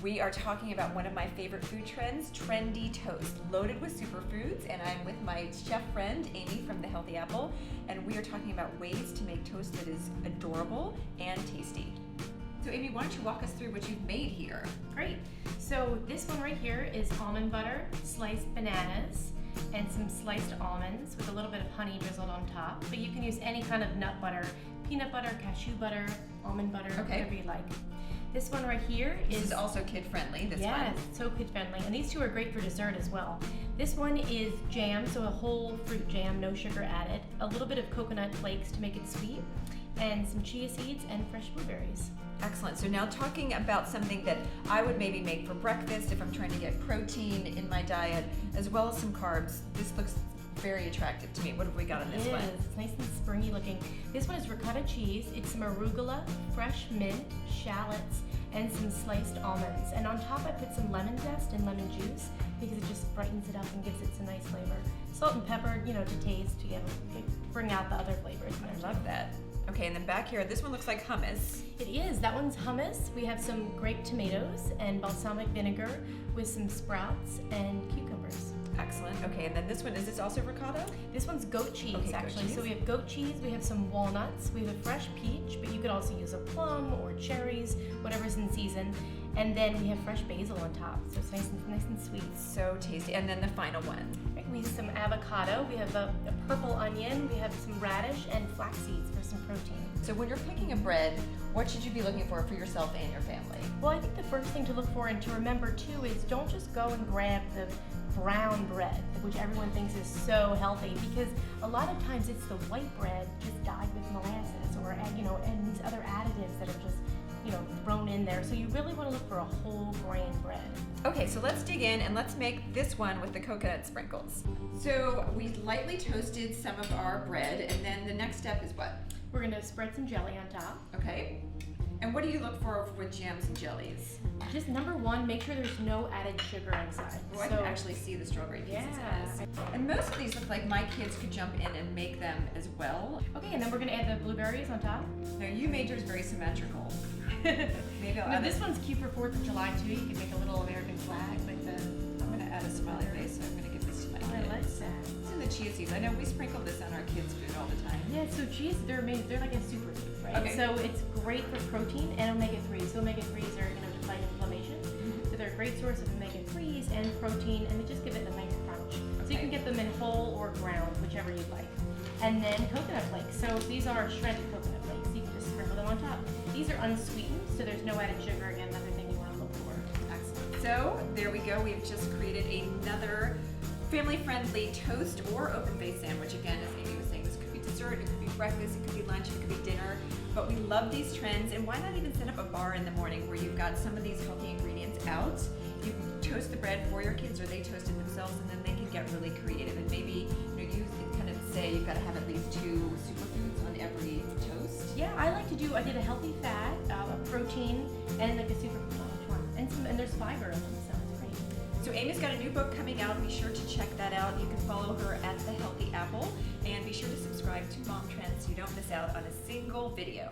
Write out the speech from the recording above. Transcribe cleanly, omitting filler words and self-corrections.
We are talking about one of my favorite food trends, trendy toast, loaded with superfoods, and I'm with my chef friend, Amie from The Healthy Apple, and we are talking about ways to make toast that is adorable and tasty. So Amie, why don't you walk us through what you've made here? Great. So this one right here is almond butter, sliced bananas, and some sliced almonds with a little bit of honey drizzled on top. But you can use any kind of nut butter, peanut butter, cashew butter, almond butter, whatever you like. This one right here is also kid-friendly, this one. Yes, so kid-friendly. And these two are great for dessert as well. This one is jam, so a whole fruit jam, no sugar added. A little bit of coconut flakes to make it sweet, and some chia seeds and fresh blueberries. Excellent. So now talking about something that I would maybe make for breakfast if I'm trying to get protein in my diet, as well as some carbs. This looks very attractive to me. What have we got on this one? It's nice and springy looking. This one is ricotta cheese. It's some arugula, fresh mint, shallots, and some sliced almonds. And on top I put some lemon zest and lemon juice because it just brightens it up and gives it some nice flavor. Salt and pepper, to taste to bring out the other flavors. I love that. Okay, and then back here, this one looks like hummus. It is. That one's hummus. We have some grape tomatoes and balsamic vinegar with some sprouts and cucumbers. Excellent. Okay, and then this one, is this also ricotta? This one's goat cheese, actually. Goat cheese. So we have goat cheese, we have some walnuts, we have a fresh peach, but you could also use a plum or cherries, whatever's in season. And then we have fresh basil on top, so it's nice and sweet. So tasty. And then the final one. Right, we use some avocado, we have a purple onion, we have some radish and flax seeds for some protein. So when you're picking a bread, what should you be looking for yourself and your family? Well, I think the first thing to look for and to remember too is don't just go and grab the brown bread, which everyone thinks is so healthy, because a lot of times it's the white bread just dyed with molasses or and these other additives that are just thrown in there. So you really want to look for a whole grain bread. Okay, so let's dig in and let's make this one with the coconut sprinkles. So we lightly toasted some of our bread, and then the next step is what? We're going to spread some jelly on top. Okay. And what do you look for with jams and jellies? Just number one, make sure there's no added sugar inside. Oh, I can actually see the strawberry pieces in this. And most of these look like my kids could jump in and make them as well. Okay, and then we're going to add the blueberries on top. Now you made yours very symmetrical. Maybe I'll add this one's cute for 4th of July too. You can make a little American flag with the... I'm going to add a smiley face, so I'm going to give this to my kids. I like that. This is the chia seeds. I know we sprinkle this on our kids' food all the time. Yeah, so chia, they're like a superfood, right? Okay. So it's great for protein and omega-3s. So omega-3s are to fight inflammation. So they're a great source of omega-3s and protein, and they just give it a nice crunch. So you can get them in whole or ground, whichever you'd like. And then coconut flakes. So these are shredded coconut flakes. You can just sprinkle them on top. These are unsweetened, so there's no added sugar. Again, another thing you want to look for. Excellent. So there we go. We've just created another family-friendly toast or open-faced sandwich. Again, as Amie was saying, this could be dessert, it could be breakfast, it could be lunch, it could be dinner. But we love these trends, and why not even set up a bar in the morning where you've got some of these healthy ingredients out. You can toast the bread for your kids, or they toast it themselves, and then they can get really creative. And maybe you kind of say you've got to have at least 2 superfoods on every toast. Yeah, I did a healthy fat, a protein, and like a superfood on each one. And there's fiber in them, so it's great. So Amie's got a new book coming out. Be sure to check that out. You can follow her at The Healthy Apple, and be sure to subscribe to Momtrends so you don't miss out on a single video.